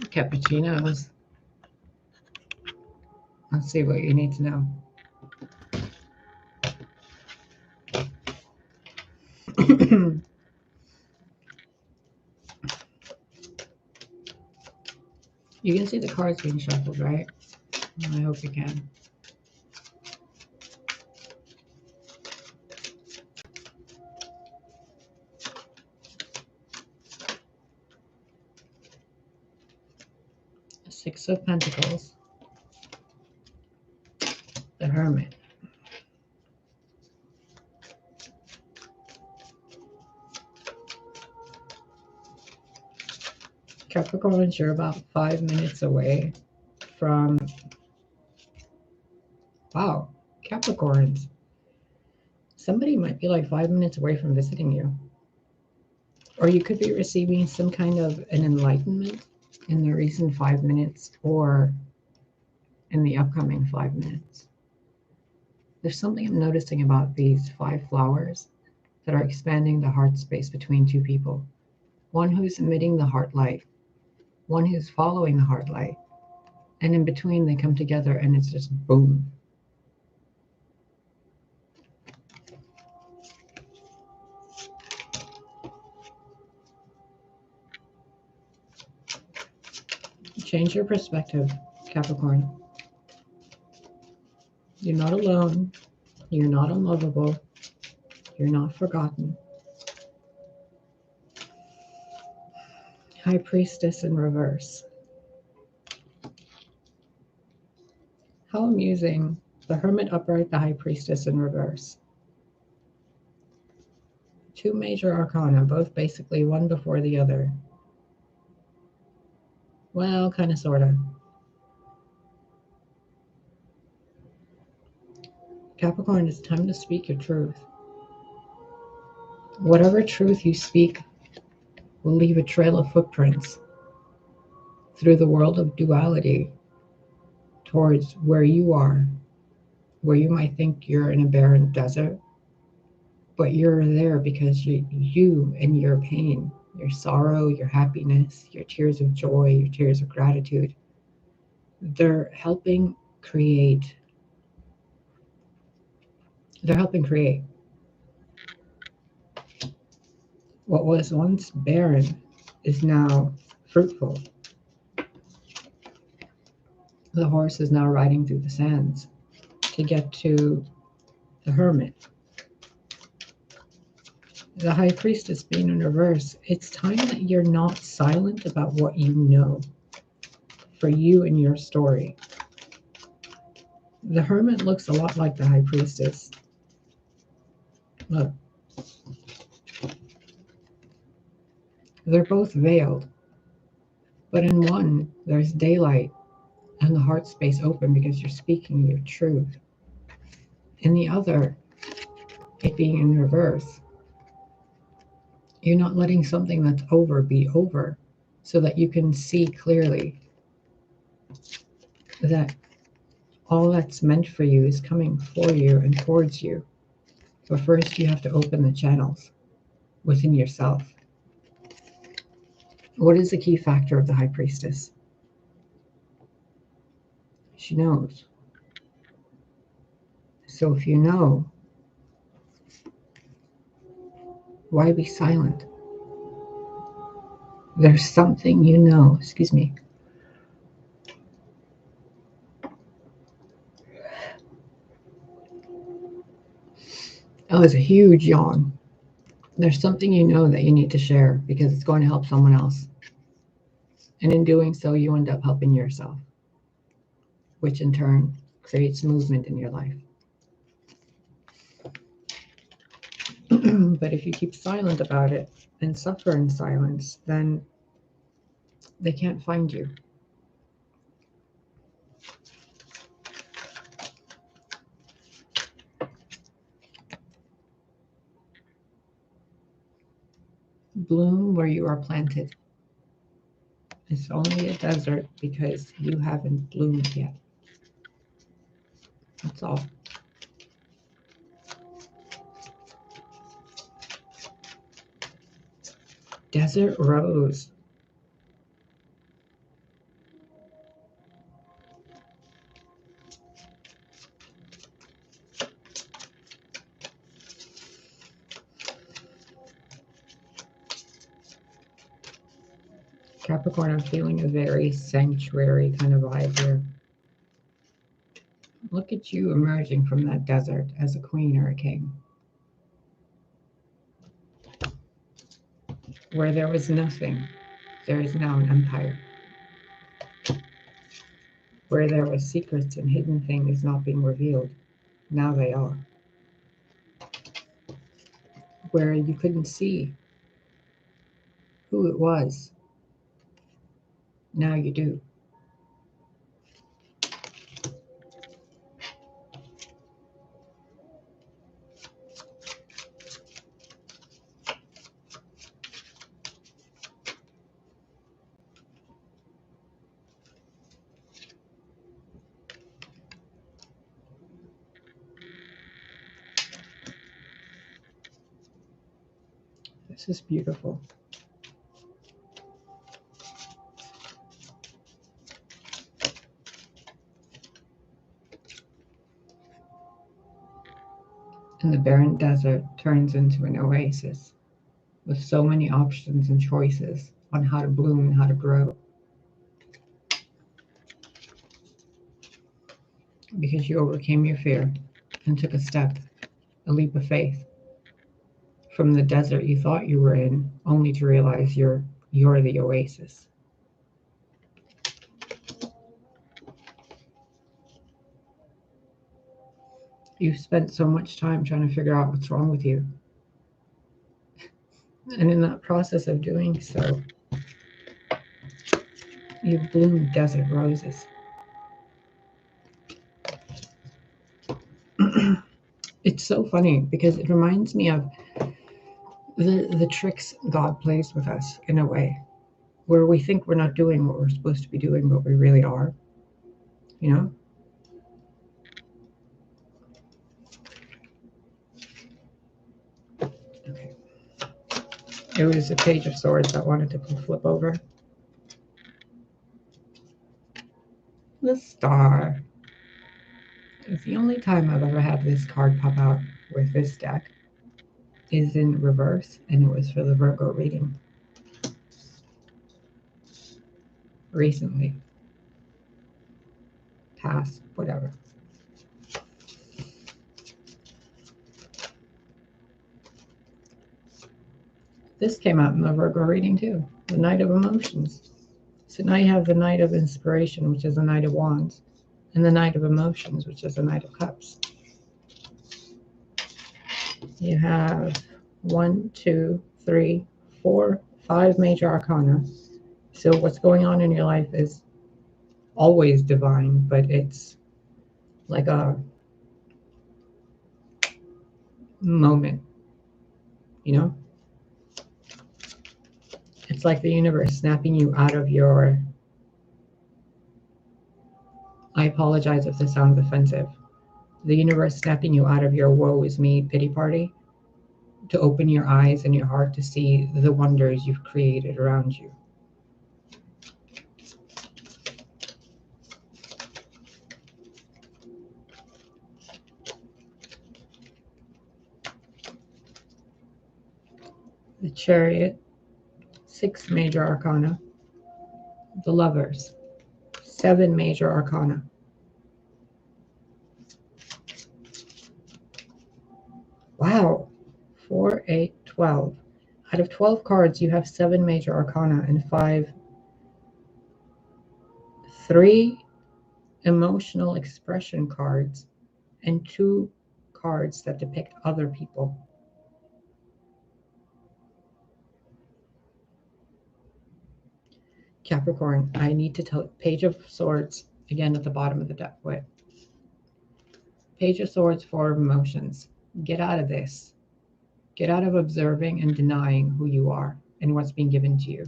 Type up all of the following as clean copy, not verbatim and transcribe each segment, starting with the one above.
Cappuccinos. Let's see what you need to know. You can see the cards being shuffled, right? I hope you can. Six of Pentacles. The Hermit. Capricorn, you're about 5 minutes away from, wow, Capricorns. Somebody might be like 5 minutes away from visiting you. Or you could be receiving some kind of an enlightenment in the recent 5 minutes or in the upcoming 5 minutes. There's something I'm noticing about these 5 flowers that are expanding the heart space between two people. One who's emitting the heart light, one who's following the heart light, and in between they come together and it's just boom. Change your perspective, Capricorn. You're not alone. You're not unlovable. You're not forgotten. High Priestess in reverse. How amusing. The Hermit upright, the High Priestess in reverse. 2 major arcana, both basically one before the other. Well, kind of, sort of. Capricorn, it's time to speak your truth. Whatever truth you speak will leave a trail of footprints through the world of duality towards where you are, where you might think you're in a barren desert, but you're there because you and your pain, your sorrow, your happiness, your tears of joy, your tears of gratitude, they're helping create. What was once barren is now fruitful. The horse is now riding through the sands to get to the Hermit. The High Priestess being in reverse, it's time that you're not silent about what you know for you and your story. The Hermit looks a lot like the High Priestess. Look. They're both veiled, but in one, there's daylight and the heart space open because you're speaking your truth. In the other, it being in reverse, you're not letting something that's over be over so that you can see clearly that all that's meant for you is coming for you and towards you. But first, you have to open the channels within yourself. What is the key factor of the High Priestess? She knows. So if you know, why be silent? There's something you know. Excuse me. That was a huge yawn. There's something you know that you need to share because it's going to help someone else. And in doing so, you end up helping yourself, which in turn creates movement in your life. But if you keep silent about it and suffer in silence, then they can't find you. Bloom where you are planted. It's only a desert because you haven't bloomed yet. That's all. Desert rose. Capricorn, I'm feeling a very sanctuary kind of vibe here. Look at you emerging from that desert as a queen or a king. Where there was nothing, there is now an empire. Where there were secrets and hidden things not being revealed, now they are. Where you couldn't see who it was, now you do. This is beautiful. And the barren desert turns into an oasis with so many options and choices on how to bloom and how to grow. Because you overcame your fear and took a step, a leap of faith from the desert you thought you were in, only to realize you're the oasis. You've spent so much time trying to figure out what's wrong with you. And in that process of doing so, you've bloomed desert roses. It's so funny because it reminds me of the tricks God plays with us in a way, where we think we're not doing what we're supposed to be doing, but we really are, you know? Okay. It was a Page of Swords that wanted to flip over. The Star. It's the only time I've ever had this card pop out with this deck is in reverse, and it was for the Virgo reading recently. Past, whatever. This came out in the Virgo reading too, the Knight of Emotions. So now you have the Knight of Inspiration, which is the Knight of Wands, and the Knight of Emotions, which is the Knight of Cups. You have 1, 2, 3, 4, 5 major arcana. So what's going on in your life is always divine, but it's like a moment, you know? It's like the universe snapping you out of your, I apologize if this sounds offensive, the universe snapping you out of your woe is me pity party to open your eyes and your heart to see the wonders you've created around you. The Chariot, 6 major arcana. The Lovers, 7 major arcana. Wow, 4, 8, 12. Out of 12 cards, you have 7 major arcana and 3 emotional expression cards and 2 cards that depict other people. Capricorn, I need to tell Page of Swords again at the bottom of the deck. Wait. Page of Swords, 4 of emotions. Get out of this. Get out of observing and denying who you are and what's being given to you.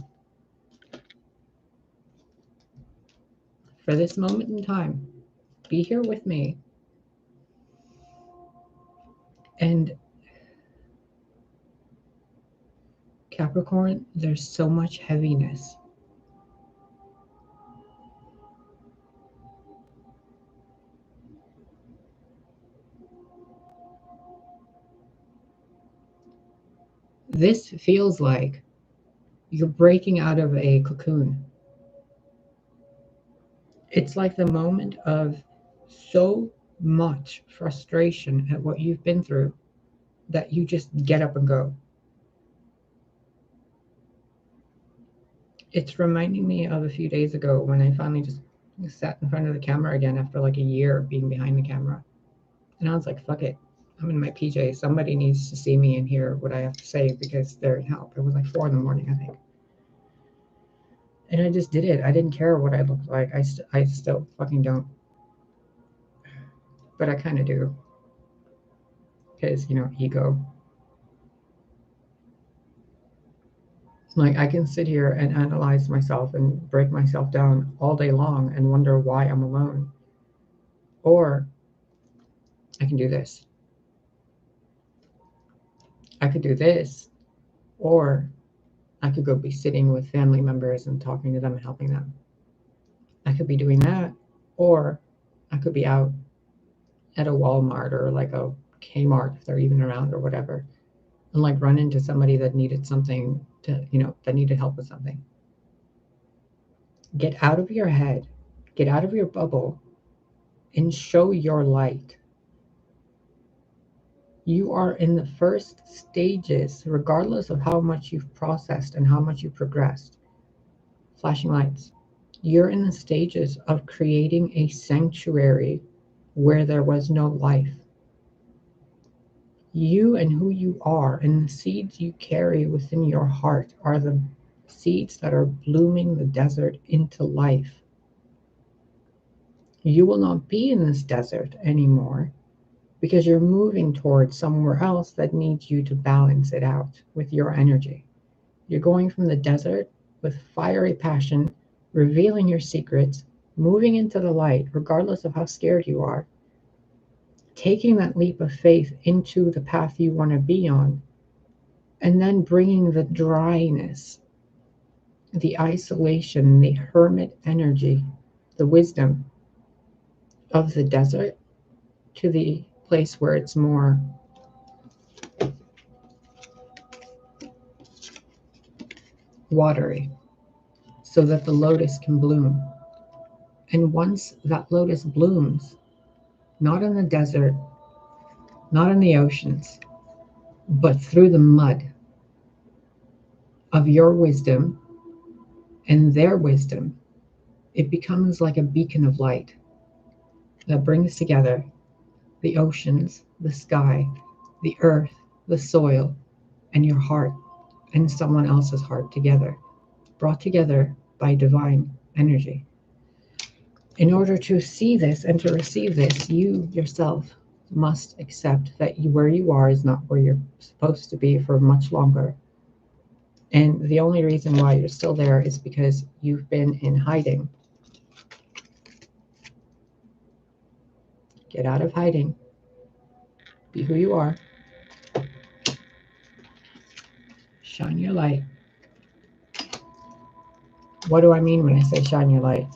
For this moment in time, be here with me. And Capricorn, there's so much heaviness. This feels like You're breaking out of a cocoon. It's like the moment of so much frustration at what you've been through that you just get up and go. It's reminding me of a few days ago when I finally just sat in front of the camera again after like a year of being behind the camera. And I was like, fuck it. I'm in my PJs. Somebody needs to see me and hear what I have to say because they're in help. It was like 4 a.m, I think. And I just did it. I didn't care what I looked like. I still fucking don't. But I kind of do. Because, ego. Like, I can sit here and analyze myself and break myself down all day long and wonder why I'm alone. Or I can do this. I could do this. Or I could go be sitting with family members and talking to them and helping them. I could be doing that. Or I could be out at a Walmart or like a Kmart if they're even around or whatever, and like run into somebody that needed something that needed help with something. Get out of your head, get out of your bubble, and show your light. You are in the first stages, regardless of how much you've processed and how much you've progressed. Flashing lights. You're in the stages of creating a sanctuary where there was no life. You and who you are and the seeds you carry within your heart are the seeds that are blooming the desert into life. You will not be in this desert anymore because you're moving towards somewhere else that needs you to balance it out with your energy. You're going from the desert with fiery passion, revealing your secrets, moving into the light, regardless of how scared you are, taking that leap of faith into the path you want to be on, and then bringing the dryness, the isolation, the hermit energy, the wisdom of the desert to the place where it's more watery so that the lotus can bloom. And once that lotus blooms, not in the desert, not in the oceans, but through the mud of your wisdom and their wisdom, it becomes like a beacon of light that brings together the oceans, the sky, the earth, the soil, and your heart and someone else's heart together, brought together by divine energy. In order to see this and to receive this, you yourself must accept that where you are is not where you're supposed to be for much longer. And the only reason why you're still there is because you've been in hiding. Get out of hiding. Be who you are. Shine your light. What do I mean when I say shine your light?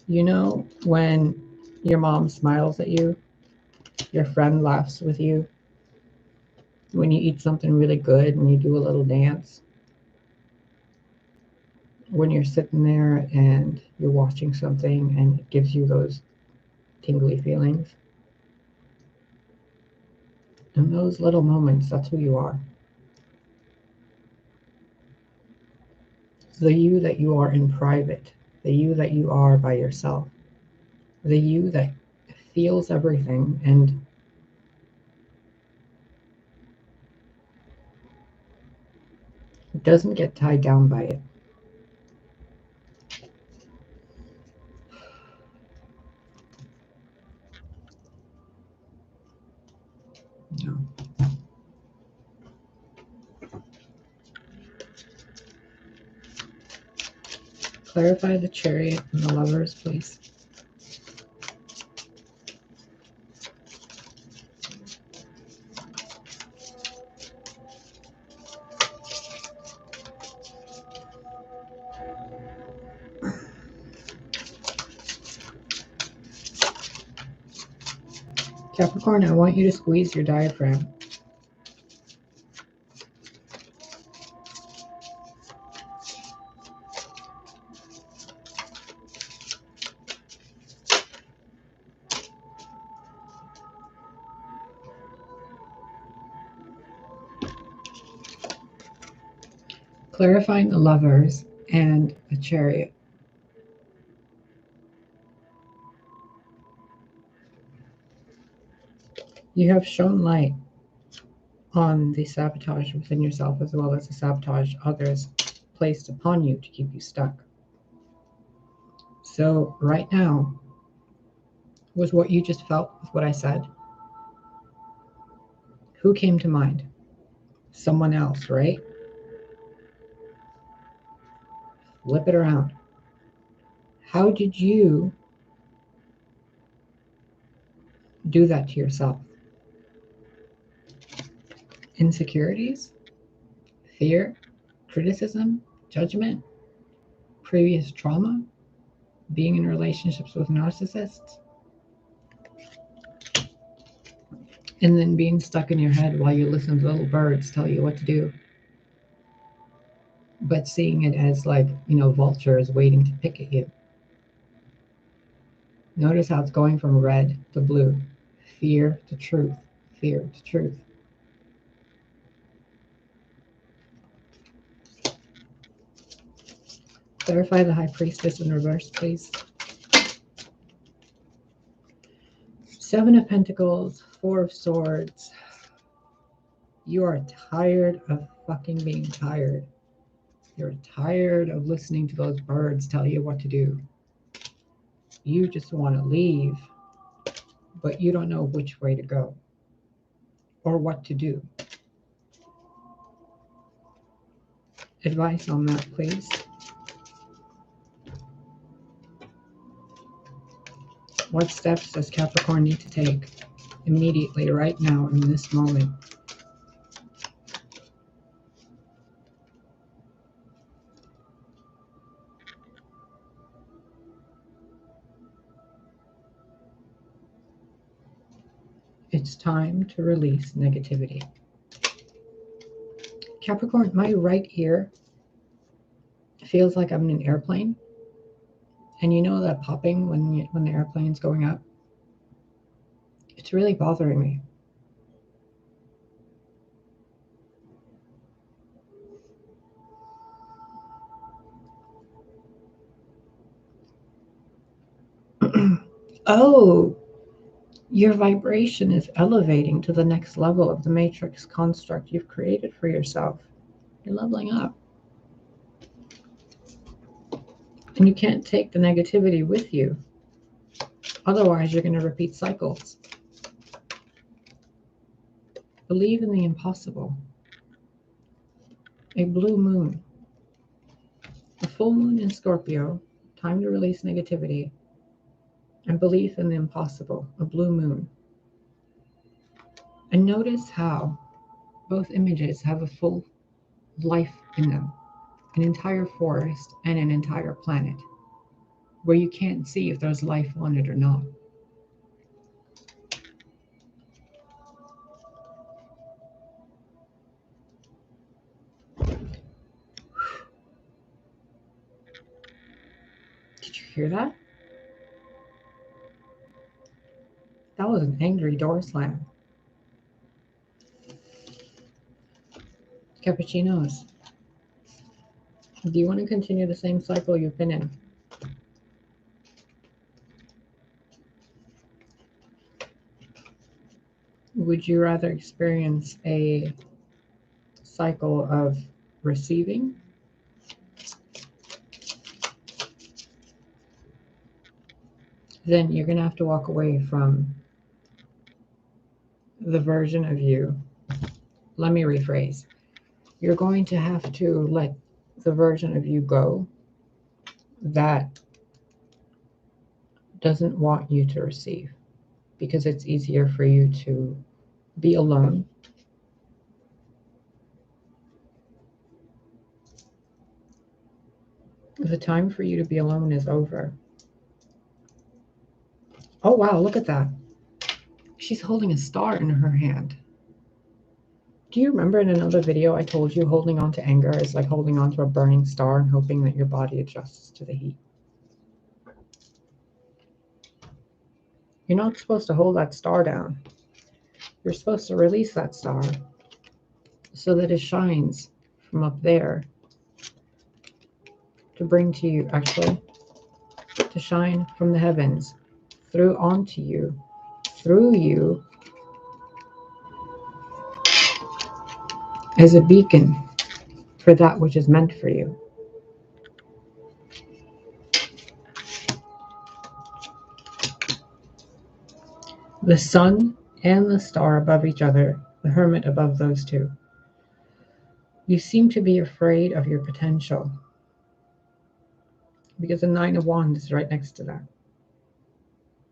You know when your mom smiles at you, your friend laughs with you, when you eat something really good and you do a little dance, when you're sitting there and you're watching something and it gives you those tingly feelings. In those little moments, that's who you are. The you that you are in private, the you that you are by yourself, the you that feels everything and doesn't get tied down by it. No. Clarify the chariot and the lovers, please. Capricorn, I want you to squeeze your diaphragm. Clarifying the Lovers and the Chariot. You have shown light on the sabotage within yourself as well as the sabotage others placed upon you to keep you stuck. So right now, was what you just felt with what I said? Who came to mind? Someone else, right? Flip it around. How did you do that to yourself? Insecurities, fear, criticism, judgment, previous trauma, being in relationships with narcissists, and then being stuck in your head while you listen to little birds tell you what to do, but seeing it as like, vultures waiting to pick at you. Notice how it's going from red to blue, fear to truth, fear to truth. Clarify the High Priestess in reverse, please. Seven of Pentacles, Four of Swords. You are tired of fucking being tired. You're tired of listening to those birds tell you what to do. You just want to leave, but you don't know which way to go or what to do. Advice on that, please. What steps does Capricorn need to take immediately, right now, in this moment? It's time to release negativity. Capricorn, my right ear feels like I'm in an airplane. And you know that popping when the airplane's going up? It's really bothering me. Oh, your vibration is elevating to the next level of the matrix construct you've created for yourself. You're leveling up. And you can't take the negativity with you. Otherwise, you're going to repeat cycles. Believe in the impossible. A blue moon. A full moon in Scorpio. Time to release negativity. And belief in the impossible. A blue moon. And notice how both images have a full life in them. An entire forest and an entire planet where you can't see if there's life on it or not. Did you hear that? That was an angry door slam. Cappuccinos. Do you want to continue the same cycle you've been in? Would you rather experience a cycle of receiving then you're going to have to walk away from the version of you. Let me rephrase. You're going to have to let the version of you go that doesn't want you to receive, because it's easier for you to be alone. The time for you to be alone is over. Oh, wow, look at that. She's holding a star in her hand. Do you remember in another video I told you holding on to anger is like holding on to a burning star and hoping that your body adjusts to the heat? You're not supposed to hold that star down. You're supposed to release that star so that it shines from up there to bring to you, actually, to shine from the heavens, through onto you, through you, as a beacon for that which is meant for you. The sun and the star above each other, the hermit above those two. You seem to be afraid of your potential because the Nine of Wands is right next to that.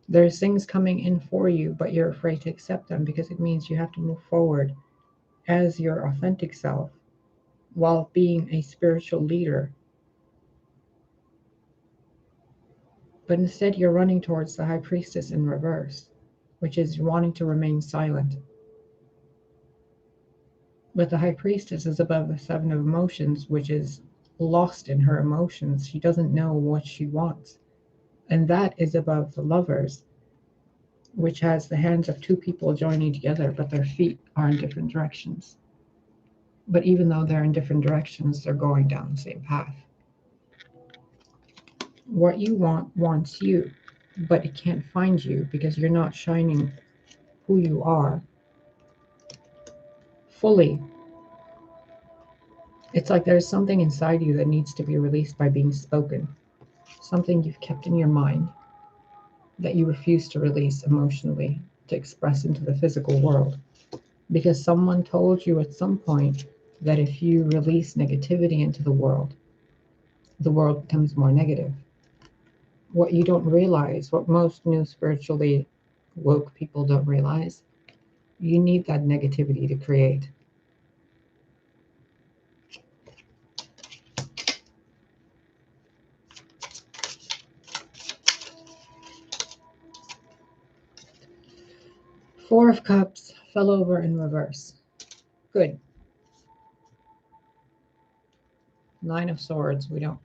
There's things coming in for you, but you're afraid to accept them because it means you have to move forward as your authentic self while being a spiritual leader. But instead, you're running towards the High Priestess in reverse, which is wanting to remain silent. But the High Priestess is above the Seven of Emotions, which is lost in her emotions. She doesn't know what she wants. And that is above the Lovers, which has the hands of two people joining together, but their feet are in different directions. But even though they're in different directions, they're going down the same path. What you want wants you, but it can't find you because you're not shining who you are fully. It's like there's something inside you that needs to be released by being spoken. Something you've kept in your mind that you refuse to release emotionally, to express into the physical world. Because someone told you at some point that if you release negativity into the world becomes more negative. What you don't realize, what most new spiritually woke people don't realize, you need that negativity to create. Four of Cups fell over in reverse. Good. Nine of Swords, we don't.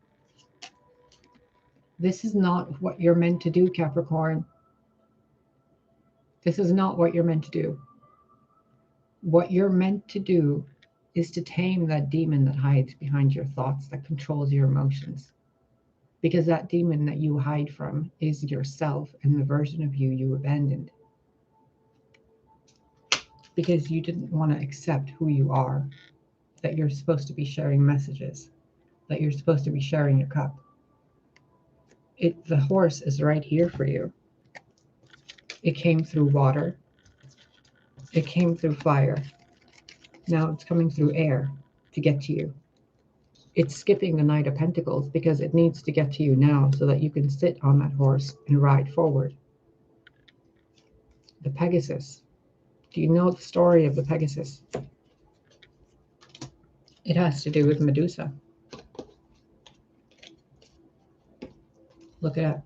This is not what you're meant to do, Capricorn. This is not what you're meant to do. What you're meant to do is to tame that demon that hides behind your thoughts, that controls your emotions. Because that demon that you hide from is yourself and the version of you you abandoned. Because you didn't want to accept who you are, that you're supposed to be sharing messages, that you're supposed to be sharing your cup. The horse is right here for you. It came through water. It came through fire. Now it's coming through air to get to you. It's skipping the Knight of Pentacles because it needs to get to you now so that you can sit on that horse and ride forward. The Pegasus. Do you know the story of the Pegasus? It has to do with Medusa. Look it up.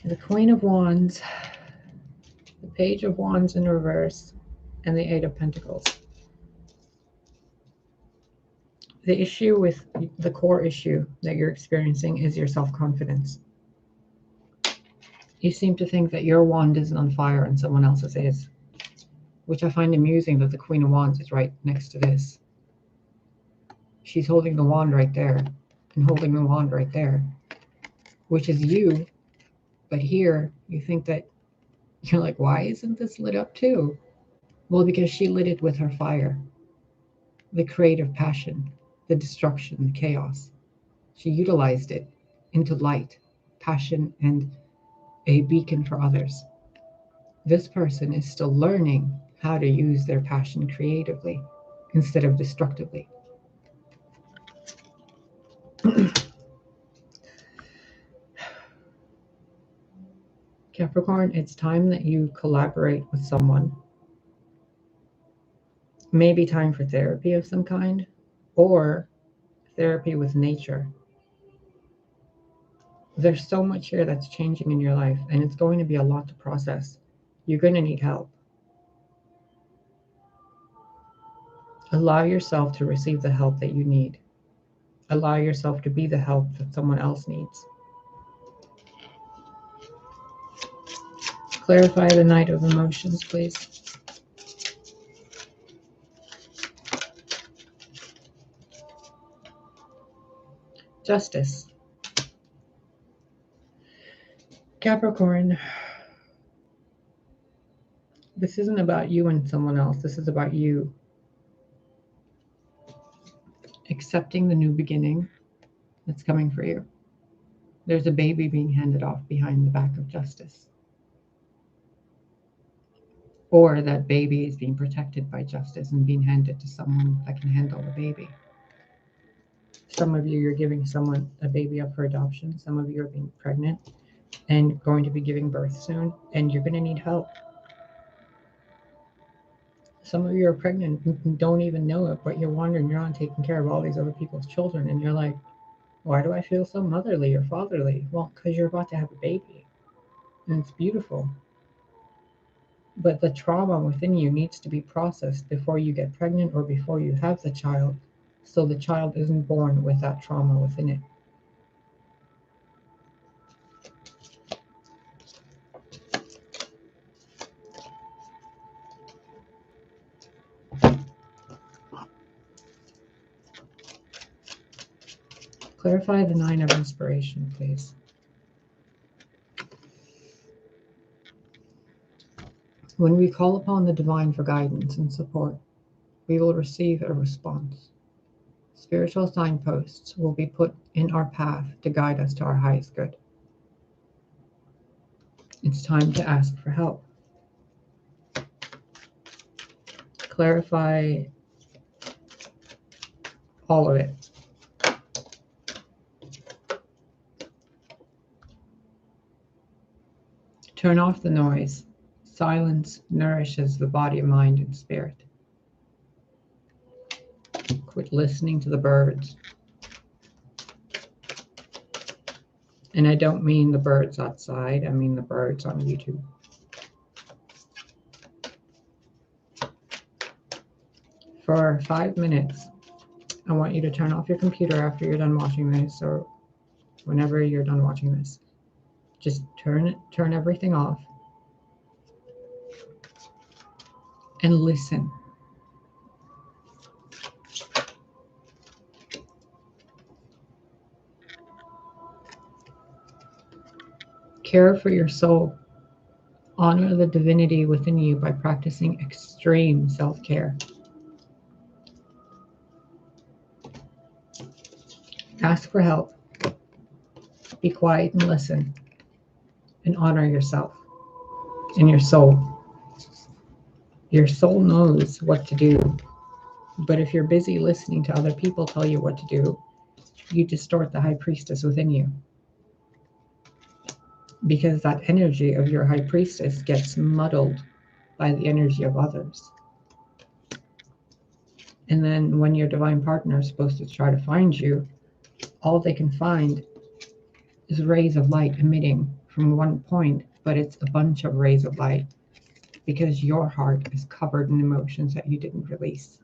The Queen of Wands, the Page of Wands in reverse, and the Eight of Pentacles. The issue with the core issue that you're experiencing is your self-confidence. You seem to think that your wand isn't on fire and someone else's is, which I find amusing that the Queen of Wands is right next to this. She's holding the wand right there and holding the wand right there, which is you. But here you think that you're like, why isn't this lit up too? Well, because she lit it with her fire, the creative passion, the destruction, the chaos. She utilized it into light, passion, and a beacon for others. This person is still learning how to use their passion creatively instead of destructively. Capricorn, it's time that you collaborate with someone. Maybe time for therapy of some kind, or therapy with nature. There's so much here that's changing in your life, and it's going to be a lot to process. You're going to need help. Allow yourself to receive the help that you need. Allow yourself to be the help that someone else needs. Clarify the Knight of Emotions, please. Justice. Capricorn, this isn't about you and someone else. This is about you accepting the new beginning that's coming for you. There's a baby being handed off behind the back of justice. Or that baby is being protected by justice and being handed to someone that can handle the baby. Some of you, you're giving someone a baby up for adoption. Some of you are being pregnant and going to be giving birth soon, and you're going to need help. Some of you are pregnant and don't even know it, but you're wandering around taking care of all these other people's children, and you're like, why do I feel so motherly or fatherly? Well, because you're about to have a baby, and it's beautiful. But the trauma within you needs to be processed before you get pregnant or before you have the child, so the child isn't born with that trauma within it. Clarify the 9 of inspiration, please. When we call upon the divine for guidance and support, we will receive a response. Spiritual signposts will be put in our path to guide us to our highest good. It's time to ask for help. Clarify all of it. Turn off the noise. Silence nourishes the body, mind, and spirit. Quit listening to the birds. And I don't mean the birds outside, I mean the birds on YouTube. For 5 minutes, I want you to turn off your computer after you're done watching this, or whenever you're done watching this. Just turn everything off and listen. Care for your soul. Honor the divinity within you by practicing extreme self-care. Ask for help. Be quiet and listen. And honor yourself and your soul. Your soul knows what to do. But if you're busy listening to other people tell you what to do, you distort the high priestess within you. Because that energy of your high priestess gets muddled by the energy of others. And then when your divine partner is supposed to try to find you, all they can find is rays of light emitting from one point, but it's a bunch of rays of light because your heart is covered in emotions that you didn't release.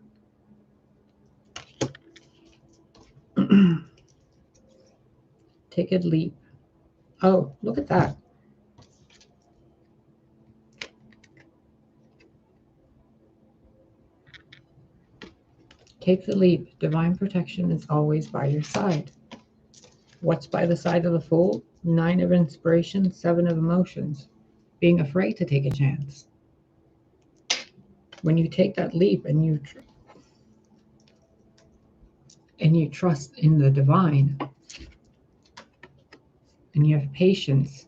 Take a leap. Oh, look at that. Take the leap. Divine protection is always by your side. What's by the side of the fool? 9 of inspiration, 7 of emotions. Being afraid to take a chance. When you take that leap and you trust in the divine, and you have patience,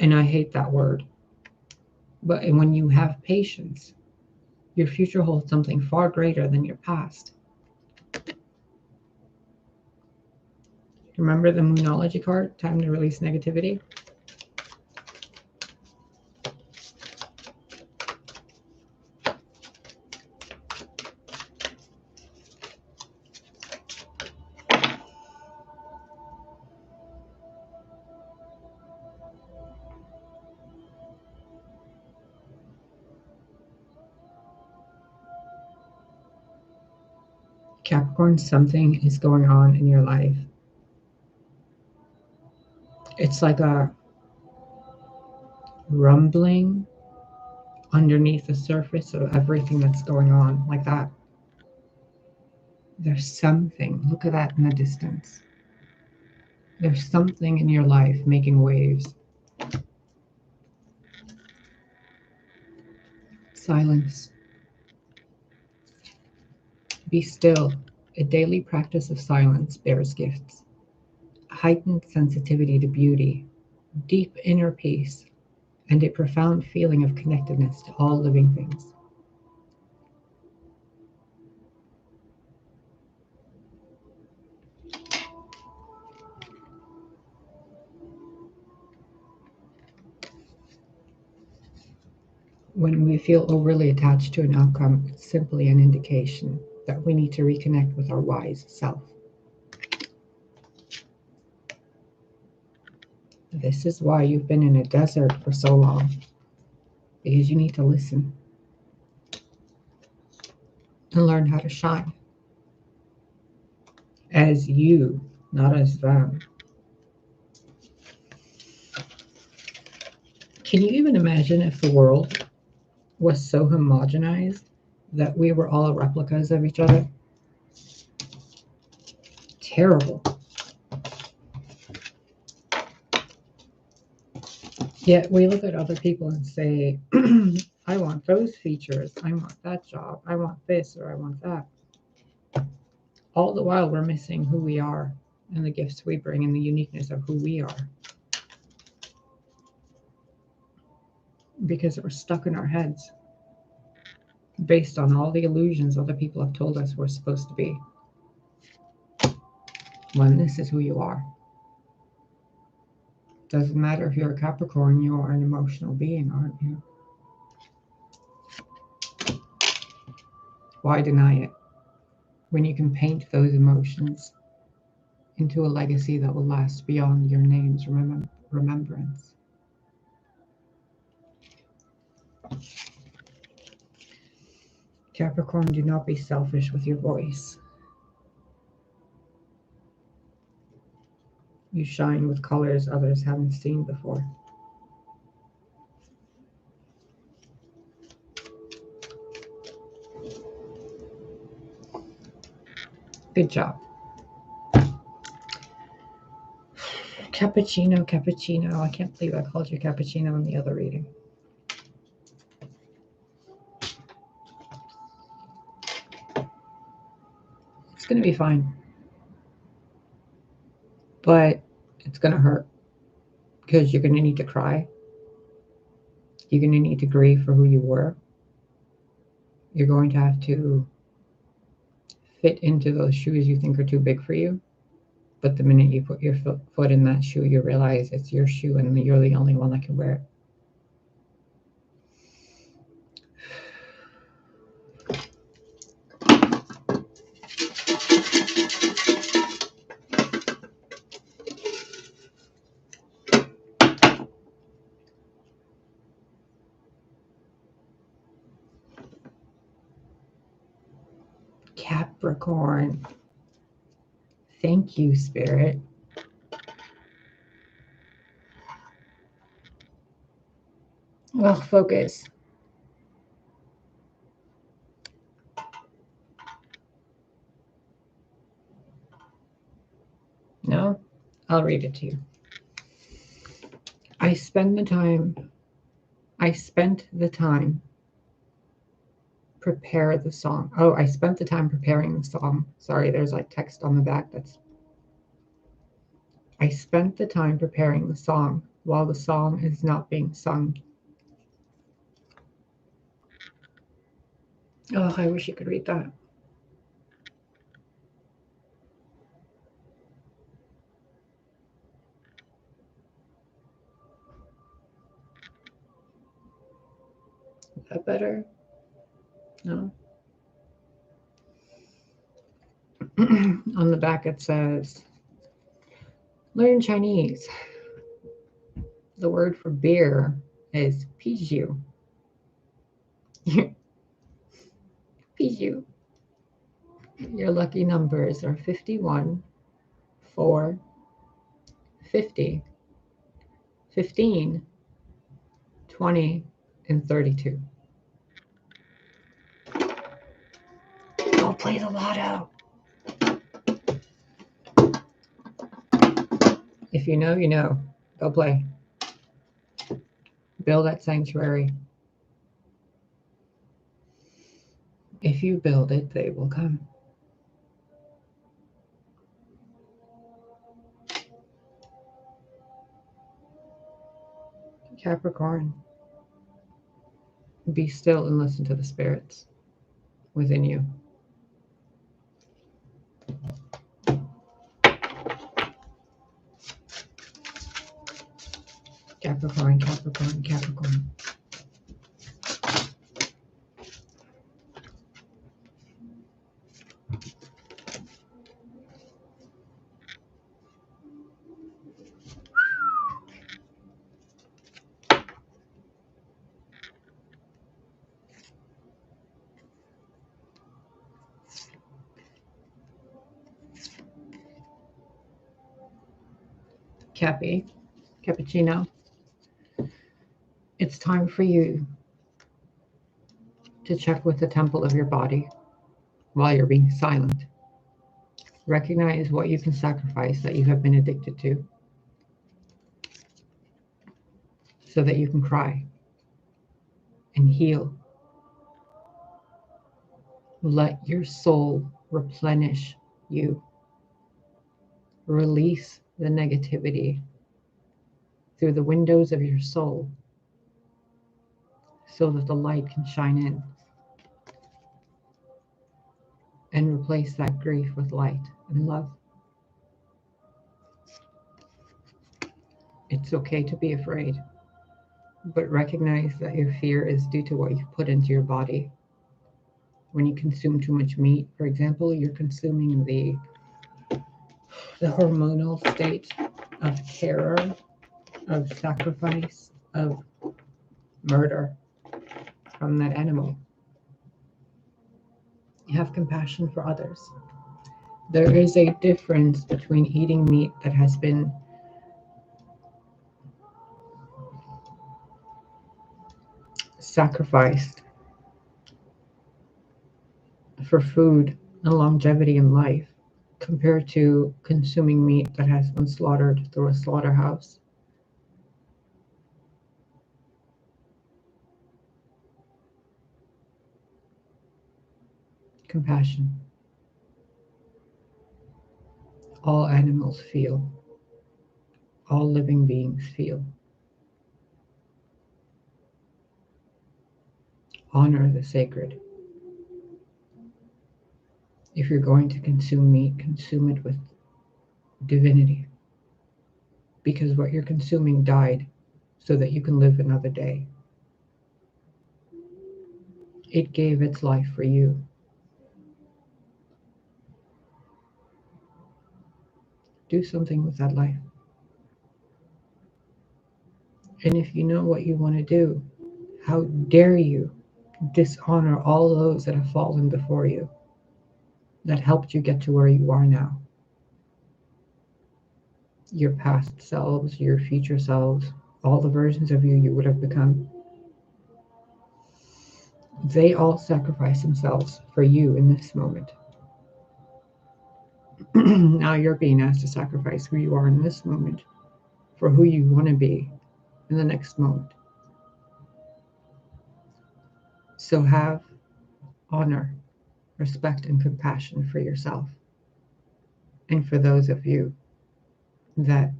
and I hate that word, but when you have patience, your future holds something far greater than your past. Remember the Moonology card, time to release negativity? Capricorn, something is going on in your life. It's like a rumbling underneath the surface of everything that's going on, like that. There's something. Look at that in the distance. There's something in your life making waves. Silence. Be still. A daily practice of silence bears gifts. Heightened sensitivity to beauty, deep inner peace, and a profound feeling of connectedness to all living things. When we feel overly attached to an outcome, it's simply an indication that we need to reconnect with our wise self. This is why you've been in a desert for so long, because you need to listen and learn how to shine as you, not as them. Can you even imagine if the world was so homogenized that we were all replicas of each other? Terrible. Yet we look at other people and say, I want those features, I want that job, I want this or I want that. All the while we're missing who we are and the gifts we bring and the uniqueness of who we are. Because we're stuck in our heads based on all the illusions other people have told us we're supposed to be. When this is who you are. Doesn't matter if you're a Capricorn, you are an emotional being, aren't you? Why deny it when you can paint those emotions into a legacy that will last beyond your name's remembrance? Capricorn, do not be selfish with your voice. You shine with colors others haven't seen before. Good job. Cappuccino, Cappuccino. I can't believe I called you Cappuccino in the other reading. It's going to be fine. But it's going to hurt because you're going to need to cry. You're going to need to grieve for who you were. You're going to have to fit into those shoes you think are too big for you. But the minute you put your foot in that shoe, you realize it's your shoe and you're the only one that can wear it. Capricorn. Thank you, Spirit. Well, focus. No? I'll read it to you. I spent the time prepare the song. Oh, I spent the time preparing the song. Sorry, there's like text on the back I spent the time preparing the song while the song is not being sung. Oh, I wish you could read that. Is that better? No? On the back it says, learn Chinese. The word for beer is piju. Piju. Your lucky numbers are 51, 4, 50, 15, 20, and 32. Go play the lotto. If you know, you know. Go play. Build that sanctuary. If you build it, they will come. Capricorn, be still and listen to the spirits within you. Capricorn, Capricorn, Capricorn. Cappuccino. It's time for you to check with the temple of your body while you're being silent. Recognize what you can sacrifice that you have been addicted to so that you can cry and heal. Let your soul replenish you. Release the negativity through the windows of your soul so that the light can shine in and replace that grief with light and love. It's okay to be afraid, but recognize that your fear is due to what you put into your body. When you consume too much meat, for example, you're consuming the hormonal state of terror, of sacrifice, of murder from that animal. Have compassion for others. There is a difference between eating meat that has been sacrificed for food and longevity in life compared to consuming meat that has been slaughtered through a slaughterhouse. Compassion. All animals feel. All living beings feel. Honor the sacred. If you're going to consume meat, consume it with divinity. Because what you're consuming died so that you can live another day. It gave its life for you. Do something with that life. And if you know what you want to do, how dare you dishonor all those that have fallen before you, that helped you get to where you are now. Your past selves, your future selves, all the versions of you would have become. They all sacrifice themselves for you in this moment. Now you're being asked to sacrifice who you are in this moment for who you want to be in the next moment. So have honor, respect, and compassion for yourself and for those of you that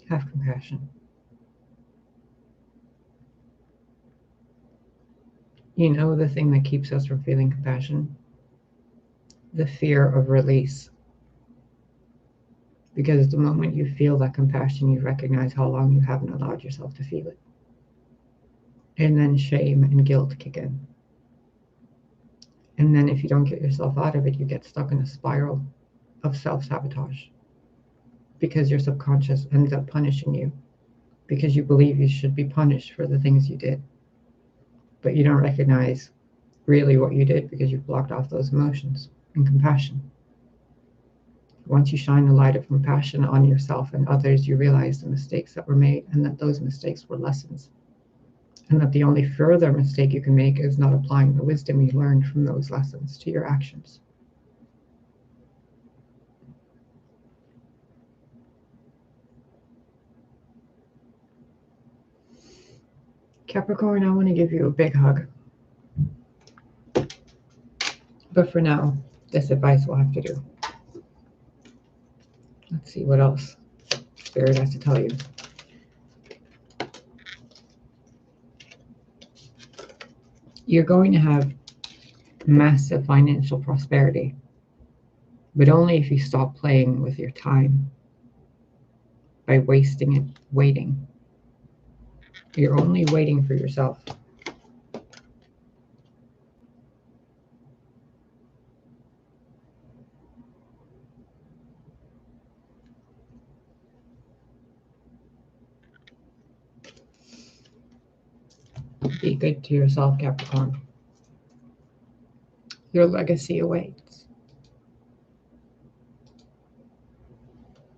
have compassion. You know the thing that keeps us from feeling compassion? The fear of release. Because the moment you feel that compassion, you recognize how long you haven't allowed yourself to feel it. And then shame and guilt kick in. And then if you don't get yourself out of it, you get stuck in a spiral of self-sabotage. Because your subconscious ends up punishing you. Because you believe you should be punished for the things you did. But you don't recognize really what you did because you've blocked off those emotions and compassion. Once you shine the light of compassion on yourself and others, you realize the mistakes that were made and that those mistakes were lessons. and that the only further mistake you can make is not applying the wisdom you learned from those lessons to your actions. Capricorn, I want to give you a big hug. But for now, this advice will have to do. Let's see what else Spirit has to tell you. You're going to have massive financial prosperity, but only if you stop playing with your time by wasting it waiting. You're only waiting for yourself. Be good to yourself, Capricorn. Your legacy awaits.